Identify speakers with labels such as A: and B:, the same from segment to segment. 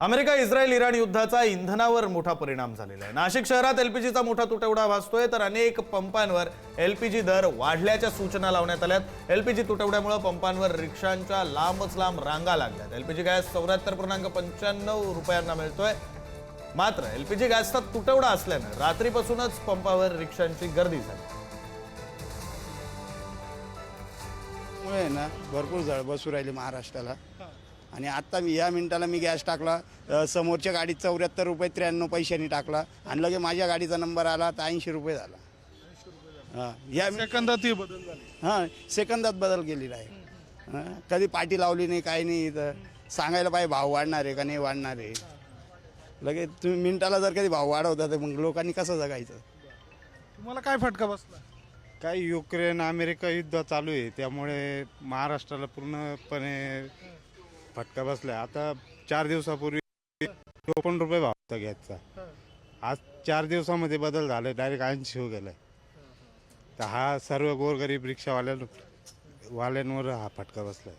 A: America Israel Iran युद्धाचा इंधनावर मोठा परिणाम झालेला आहे। नाशिक शहरात एलपीजीचा मोठा तुटवडा भासतोय, तर अनेक पंपांवर एलपीजी दर वाढल्याच्या सूचना लावण्यात आल्यात। एलपीजी तुटवड्यामुळे पंपांवर रिक्षांच्या लांबच लांब रांगा लागल्यात। एलपीजी गॅस 74.95 रुपयांना मिळतोय, मात्र एलपीजी गॅसचा तुटवडा असल्यानं रात्रीपासूनच पंपावर रिक्षांची गर्दी झाली।
B: मुळे ना भरपूर जळ बसू राहिली महाराष्ट्राला। आणि आता या मिनिटाला मी गॅस टाकला, समोरच्या गाडीत 74 रुपये 93 पैशांनी टाकला आणि लगे माझ्या गाडीचा नंबर आला तर 80 रुपये झाला। हां, या
C: सेकंदात बदल झाले।
B: हां, सेकंदात बदल केलेला आहे। कधी पाठी लावली नाही, काही नाही। तर सांगायला पाहिजे भाव वाढणार आहे का नाही वाढणार आहे। लगे तुम्ही मिनिटाला जर कधी भाव वाढवता तर मग लोकांनी कसं जगायचं।
C: तुम्हाला काय फटका बसला?
D: काही युक्रेन अमेरिका युद्ध चालू आहे, त्यामुळे महाराष्ट्राला पूर्णपणे फटका बसलाय। आता 4 दिवसापूर्वी 54 रुपये भाव होता गॅसचा, आज 4 दिवसामध्ये बदल झाले, डायरेक्ट 80 हो गेलाय। तर हा सर्व गोरगरीब रिक्षावाल्यांवर हा फटका बसलाय।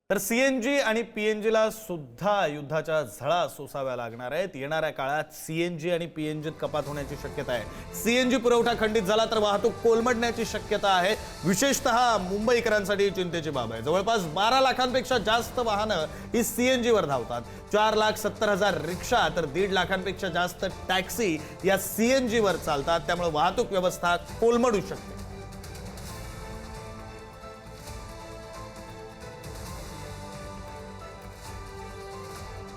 A: तर सीएनजी आणि पीएनजीला सुद्धा युद्धाच्या झळा सोसाव्या लागणार आहेत। येणाऱ्या काळात सीएनजी आणि पीएनजीत कपात होण्याची शक्यता आहे। सीएनजी पुरवठा खंडित झाला तर वाहतूक कोलमडण्याची शक्यता आहे। विशेषतः मुंबईकरांसाठी चिंतेची बाब आहे। जवळपास 12 लाखांपेक्षा जास्त वाहनं ही सीएनजीवर धावतात। 4,70,000 रिक्षा तर 1.5 लाखांपेक्षा जास्त टॅक्सी या सीएनजीवर चालतात। त्यामुळे वाहतूक व्यवस्था कोलमडू शकते।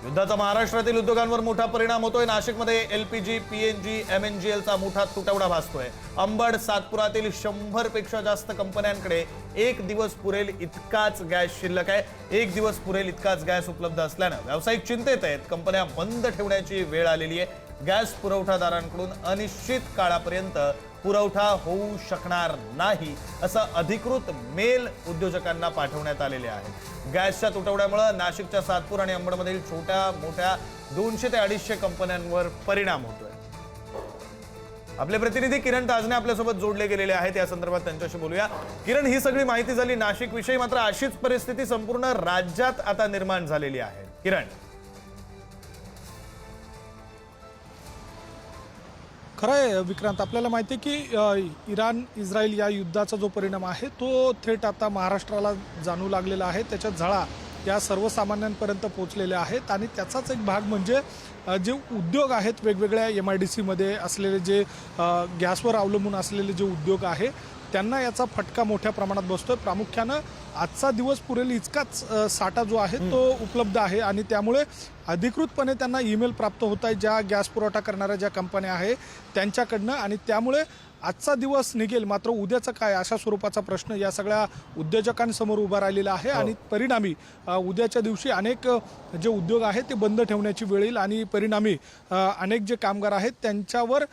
A: युद्धाचा महाराष्ट्रातील उद्योगांवर मोठा परिणाम होतोय। नाशिकमध्ये एलपीजी, पीएनजी, एमएनजीएलचा मोठा तुटवडा भासतोय। अंबड, सातपुरातील 100 पेक्षा जास्त कंपन्यांकडे एक दिवस पुरेल इतकाच गॅस शिल्लक आहे। एक दिवस पुरेल इतकाच गॅस उपलब्ध असल्यानं व्यावसायिक चिंतेत आहेत। कंपन्या बंद ठेवण्याची वेळ आलेली आहे। गॅस पुरवठादारांकडून अनिश्चित काळापर्यंत पुरवठा होऊ शकणार नाही असं अधिकृत मेल उद्योजकांना पाठवण्यात आलेले आहे। गॅसच्या तुटवड्यामुळे नाशिकच्या सातपूर आणि अंबडमधील छोट्या मोठ्या 200 ते 250 कंपन्यांवर परिणाम होतोय। आपले प्रतिनिधी किरण ताजने आपल्यासोबत जोडले गेलेले आहेत, या संदर्भात त्यांच्याशी बोलूया। किरण, ही सगळी माहिती झाली नाशिक विषयी, मात्र अशीच परिस्थिती संपूर्ण राज्यात आता निर्माण झालेली आहे। किरण,
C: खरं आहे विक्रांत, आपल्याला माहिती आहे की इराण इस्रायल या युद्धाचा जो परिणाम आहे तो थेट आता महाराष्ट्राला जाणू लागलेला आहे। त्याच्या झळा या सर्वसामान्यांपर्यंत पोहोचलेल्या आहेत आणि त्याचाच एक भाग म्हणजे जे उद्योग आहेत, वेगवेगळ्या MIDCमध्ये असलेले जे गॅसवर अवलंबून असलेले जे उद्योग आहे त्यांना याचा फटका मोठ्या प्रमाणात बसतोय। प्रामुख्यानं आजचा दिवस पुरेल इतकाच साठा जो आहे तो उपलब्ध आहे आणि त्यामुळे अधिकृतपणे त्यांना ईमेल प्राप्त होत आहे ज्या गॅस पुरवठा करणाऱ्या ज्या कंपन्या आहे त्यांच्याकडनं, आणि त्यामुळे आजचा दिवस निघेल मात्र उद्याचं काय अशा स्वरूपाचा प्रश्न या सगळ्या उद्योजकांसमोर उभा राहिलेला आहे। आणि परिणामी उद्याच्या दिवशी अनेक जे उद्योग आहेत ते बंद ठेवण्याची वेळ येईल आणि परिणामी अनेक जे कामगार आहेत त्यांच्यावर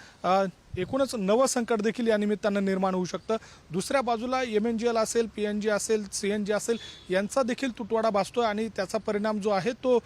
C: एकूणच नवं संकट देखील या निमित्तानं निर्माण होऊ शकतं। दुसऱ्या बाजूला MNGL असेल, PNG असेल, CNG असेल यांचा देखील तुटवडा भासतोय आणि त्याचा परिणाम जो आहे तो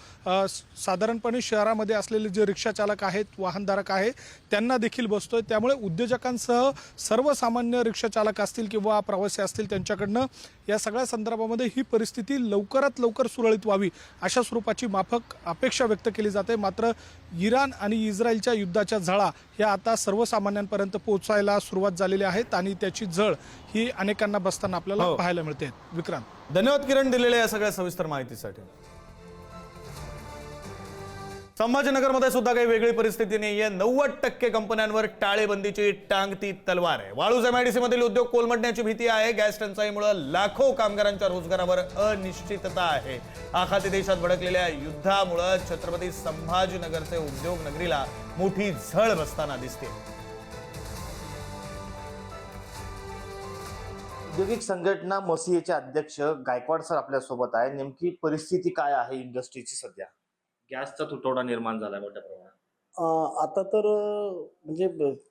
C: साधारणपणे शहरामध्ये असलेले जे रिक्षाचालक आहेत, वाहनधारक आहेत त्यांना देखील बसतोय। त्यामुळे उद्योजकांसह सर्वसामान्य रिक्षाचालक असतील किंवा प्रवासी असतील त्यांच्याकडनं या सगळ्या संदर्भामध्ये ही परिस्थिती लवकरात लवकर सुरळीत व्हावी अशा स्वरूपाची माफक अपेक्षा व्यक्त केली जाते। मात्र इराण आणि इस्रायलच्या युद्धाच्या झळा ह्या आता सर्वसामान्यांपर्यंत पोहोचायला सुरुवात झालेली आहेत आणि त्याची झळ ही अनेकांना बसताना आपल्याला पाहायला मिळते। विक्रांत,
A: धन्यवाद किरण दिलेल्या या सगळ्या सविस्तर माहितीसाठी। संभाजीनगरमध्ये सुद्धा काही वेगळी परिस्थिती नाहीये। 90% कंपन्यांवर टाळेबंदीची टांगती तलवार आहे। वाळूज MIDC मधील उद्योग कोलमडण्याची भीती आहे। गॅस टंचाईमुळे लाखो कामगारांच्या रोजगारावर अनिश्चितता आहे। आखाती देशात भडकलेल्या युद्धामुळे छत्रपती संभाजीनगरचे उद्योग नगरीला मोठी झळ बसताना दिसते।
E: औद्योगिक संघटना मसीएचे अध्यक्ष गायकवाड सर आपल्या सोबत आहे। नेमकी परिस्थिती काय आहे इंडस्ट्रीची सध्या? गॅसचा तुटवडा निर्माण झाला मोठ्या प्रमाणात।
F: आता तर म्हणजे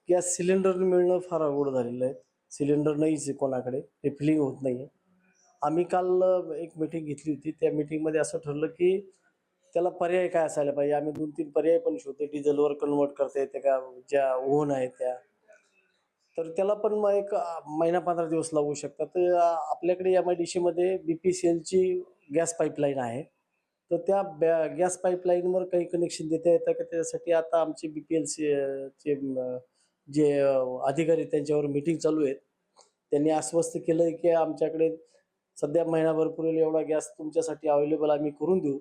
F: गॅस सिलेंडर मिळणं फार अवघड झालेलं आहे। सिलेंडर नाहीच आहे कोणाकडे, रिफिलिंग होत नाही आहे। आम्ही काल एक मीटिंग घेतली होती, त्या मीटिंगमध्ये असं ठरलं की त्याला पर्याय काय असायला पाहिजे। आम्ही 2-3 पर्याय पण शोधले। डिझेलवर कन्वर्ट करता येते का, ज्या ओव्हन आहेत त्या, तर त्याला पण मग एक महिना 15 दिवस लागू शकतात। तर आपल्याकडे MIDC मध्ये BPCLची गॅस पाईपलाईन आहे, तर त्या गॅस पाईपलाईनवर काही कनेक्शन देता येतं का, त्याच्यासाठी आता आमचे BPLC चे जे अधिकारी त्यांच्यावर मीटिंग चालू आहेत. त्यांनी आश्वस्त केलं की आमच्याकडे सध्या महिनाभर पुरेल एवढा गॅस तुमच्यासाठी अवेलेबल आम्ही करून देऊ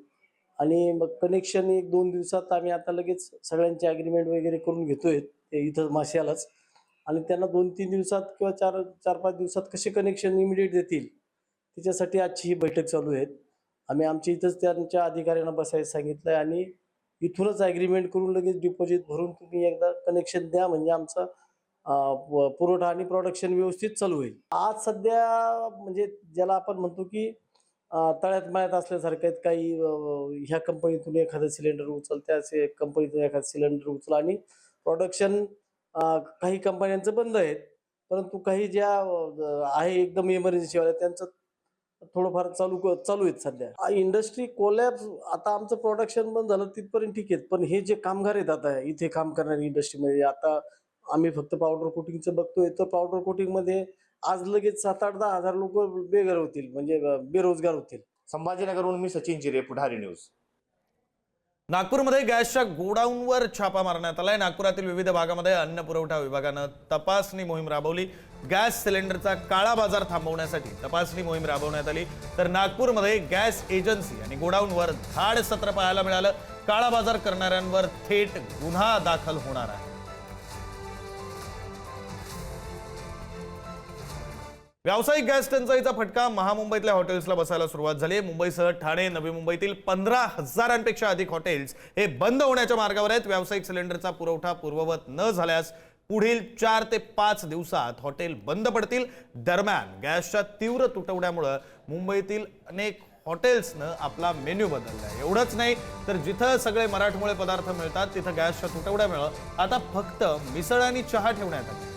F: आणि मग कनेक्शन 1-2 दिवसात आम्ही आता लगेच सगळ्यांचे ॲग्रीमेंट वगैरे करून घेतोय ते इथं माश्यालाच आणि त्यांना 2-3 दिवसात किंवा 4-5 दिवसात कसे कनेक्शन इमिडिएट देतील त्याच्यासाठी आजची ही बैठक चालू आहे. आम्ही आमच्या इथंच त्यांच्या अधिकाऱ्यांना बसायला सांगितलंय आणि इथूनच ॲग्रीमेंट करून लगेच डिपॉझिट भरून तुम्ही एकदा कनेक्शन द्या म्हणजे आमचा पुरवठा आणि प्रोडक्शन व्यवस्थित चालू होईल. आज सध्या म्हणजे ज्याला आपण म्हणतो की तळ्यात मळ्यात असल्यासारखं आहेत. काही ह्या कंपनीतून एखादं सिलेंडर उचल, त्याच कंपनीतून एखादं सिलेंडर उचल आणि प्रोडक्शन काही कंपन्यांचं बंद आहेत, परंतु काही ज्या आहे एकदम इमर्जन्सीवाल्या त्यांचं थोडंफार चालू आहेत सध्या. इंडस्ट्री कोलॅप्स आता आमचं प्रोडक्शन बंद झालं तिथपर्यंत ठीक आहे, पण हे जे कामगार आहेत आता इथे काम करणारी इंडस्ट्रीमध्ये, आता आम्ही फक्त पावडर कोटिंगचं बघतोय तर पावडर कोटिंगमध्ये आज लगेच 7-8-10 हजार लोक बेघर होतील म्हणजे बेरोजगार होतील.
E: संभाजीनगरहून मी सचिन जिरे, पुढारी न्यूज.
A: नागपूरमध्ये गॅसच्या गोडाऊनवर छापा मारण्यात आलाय. नागपुरातील विविध भागामध्ये अन्न पुरवठा विभागानं तपासणी मोहीम राबवली. गॅस सिलेंडरचा काळा बाजार थांबवण्यासाठी तपासणी मोहीम राबवण्यात आली. तर नागपूरमध्ये गॅस एजन्सी आणि गोडाऊनवर धाड सत्र पाहायला मिळालं. काळा बाजार करणाऱ्यांवर थेट गुन्हा दाखल होणार आहे. व्यावसायिक गॅस टंचाईचा फटका महामुंबईतल्या हॉटेल्सला बसायला सुरुवात झाली. मुंबईसह ठाणे, नवी मुंबईतील 15,000पेक्षा अधिक हॉटेल्स हे बंद होण्याच्या मार्गावर आहेत. व्यावसायिक सिलेंडरचा पुरवठा पूर्ववत न झाल्यास पुढील 4 ते 5 दिवसात हॉटेल बंद पडतील. दरम्यान गॅसच्या तीव्र तुटवड्यामुळे मुंबईतील अनेक हॉटेल्सनं आपला मेन्यू बदललाय. एवढंच नाही तर जिथं सगळे मराठमोळे पदार्थ मिळतात तिथं गॅसच्या तुटवड्यामुळे आता फक्त मिसळ आणि चहा ठेवण्यात आला.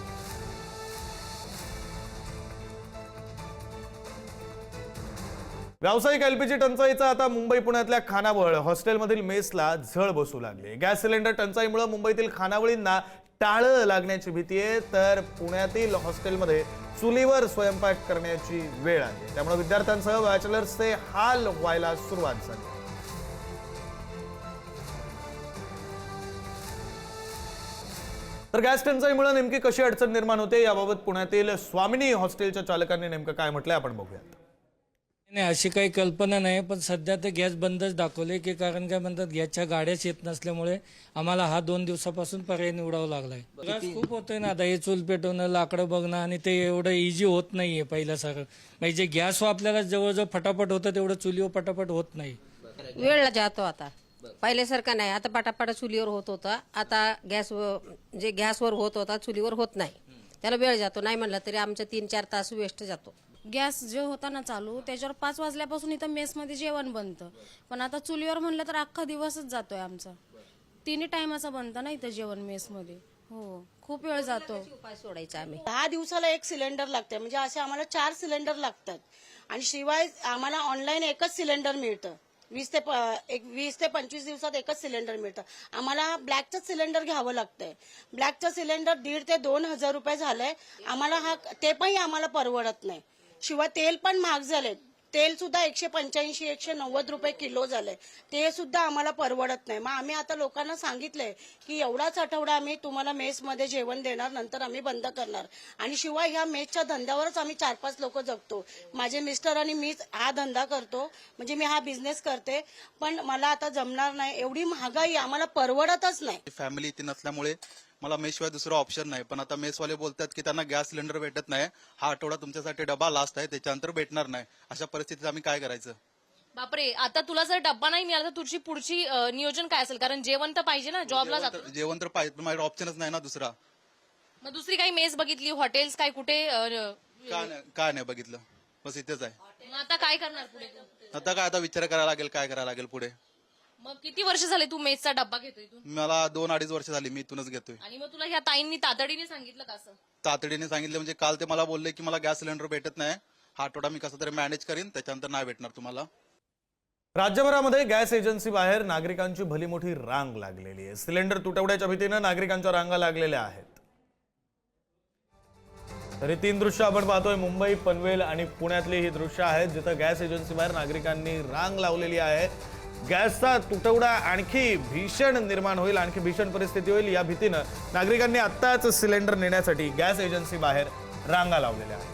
A: व्यावसायिक LPG टंचाईचा आता मुंबई पुण्यातल्या खानावळ हॉस्टेलमधील मेसला झळ बसू लागली. गॅस सिलेंडर टंचाईमुळे मुंबईतील खानावळींना टाळं लागण्याची भीती आहे. तर पुण्यातील हॉस्टेलमध्ये चुलीवर स्वयंपाक करण्याची वेळ आली. त्यामुळे विद्यार्थ्यांसह बॅचलर्सचे हाल व्हायला सुरुवात झाली. तर गॅस टंचाईमुळे नेमकी कशी अडचण निर्माण होते याबाबत पुण्यातील स्वामिनी हॉस्टेलच्या चालकांनी नेमकं काय म्हटलंय आपण बघूयात.
G: नाही अशी काही कल्पना नाही, पण सध्या तर गॅस बंदच दाखवले की कारण काय म्हणतात गॅसच्या गाड्याच येत नसल्यामुळे आम्हाला हा 2 दिवसापासून पर्याय निवडावा लागलाय. त्रास खूप होतोय ना आता हे चूल पेटवणं, लाकडं बघणं आणि ते एवढं इझी होत नाहीये पहिल्यासारखं. म्हणजे जे गॅस आपल्याला जवळजवळ फटाफट होतं तेवढं चुलीवर फटाफट होत नाही.
H: वेळ जातो आता, पहिल्यासारखं नाही. आता पटापट चुलीवर होत होता, आता गॅसवर होत होता चुलीवर होत नाही. त्याला वेळ जातो. नाही म्हणलं तरी आमचं 3-4 तास वेस्ट जातो.
I: गॅस जे होता ना चालू त्याच्यावर 5 वाजल्यापासून इथं मेसमध्ये जेवण बनतं, पण आता चुलीवर म्हणलं तर अख्खा दिवसच जातोय आमचा. 3 टायमाचा बनतं ना इथं जेवण मेसमध्ये. हो, खूप वेळ जातो.
H: उपाय सोडायचा आम्ही.
J: 10 दिवसाला 1 सिलेंडर लागते, म्हणजे असे आम्हाला 4 सिलेंडर लागतात आणि शिवाय आम्हाला ऑनलाईन एकच सिलेंडर मिळतं. 20 ते 25 दिवसात एकच सिलेंडर मिळतं. आम्हाला ब्लॅकचं सिलेंडर घ्यावं लागतंय. ब्लॅकचं सिलेंडर 1,500 ते 2,000 रुपये झालंय आम्हाला. ते पण आम्हाला परवडत नाही. शिवाय तेल पण महाग झाले. तेल सुद्धा 185-190 रुपये किलो झालंय. ते सुद्धा आम्हाला परवडत नाही. मग आम्ही आता लोकांना सांगितलंय की एवढाच आठवडा आम्ही तुम्हाला मेसमध्ये जेवण देणार, नंतर आम्ही बंद करणार. आणि शिवाय ह्या मेसच्या धंद्यावरच आम्ही 4-5 लोक जगतो. माझे मिस्टर आणि मीच हा धंदा करतो, म्हणजे मी हा बिझनेस करते. पण मला आता जमणार नाही. एवढी महागाई आम्हाला परवडतच नाही.
K: फॅमिली इथे नसल्यामुळे मला मेसशिवाय दुसरा ऑप्शन नाही. पण आता मेसवाले बोलतात की त्यांना गॅस सिलेंडर भेटत नाही, हा आठवडा तुमच्यासाठी डबा लास्ट आहे, त्याच्यानंतर भेटणार नाही. अशा परिस्थितीत आम्ही काय करायचं?
L: बापरे, आता तुला जर डब्बा नाही मिळाला तर तुझी पुढची नियोजन काय असेल? कारण जेवण तर पाहिजे ना, जॉबला जातो.
K: जेवण तर पाहिजे, पण माझ्याकडे ऑप्शनच नाही ना दुसरा.
L: मग दुसरी काही मेस बघितली, हॉटेल्स काय कुठे?
K: काय नाही बघितलं, बस इथेच आहे.
L: मग आता काय करणार पुढे?
K: आता काय, आता विचार करायला लागेल काय करायला लागेल पुढे.
L: मग किती वर्ष झाले तू मेसचा डब्बा घेतोय? तू
K: मला 2-2.5 वर्ष झाली मी इथूनच घेतोय.
L: आणि मग तुला ह्या ताईंनी तातडीने सांगितलं का? असं
K: तातडीने सांगितलं म्हणजे काल ते मला बोलले की मला गॅस सिलेंडर भेटत नाही, हा आठवडा मी कसं तरी मॅनेज करीन, त्याच्यानंतर नाही भेटणार तुम्हाला.
A: राज्यभरामध्ये गॅस एजन्सी बाहेर नागरिकांची भली मोठी रांग लागलेली आहे. सिलेंडर तुटवड्याच्या भीतीनं नागरिकांच्या रांगा लागलेल्या आहेत. तरी 3 दृश्य आपण पाहतोय. मुंबई, पनवेल आणि पुण्यातली ही दृश्य आहेत जिथं गॅस एजन्सी बाहेर नागरिकांनी रांग लावलेली आहे. गॅसचा तुटवडा आणखी भीषण निर्माण होईल, आणखी भीषण परिस्थिती होईल या भीतीनं नागरिकांनी आत्ताच सिलेंडर नेण्यासाठी गॅस एजन्सी बाहेर रांगा लावलेल्या आहेत.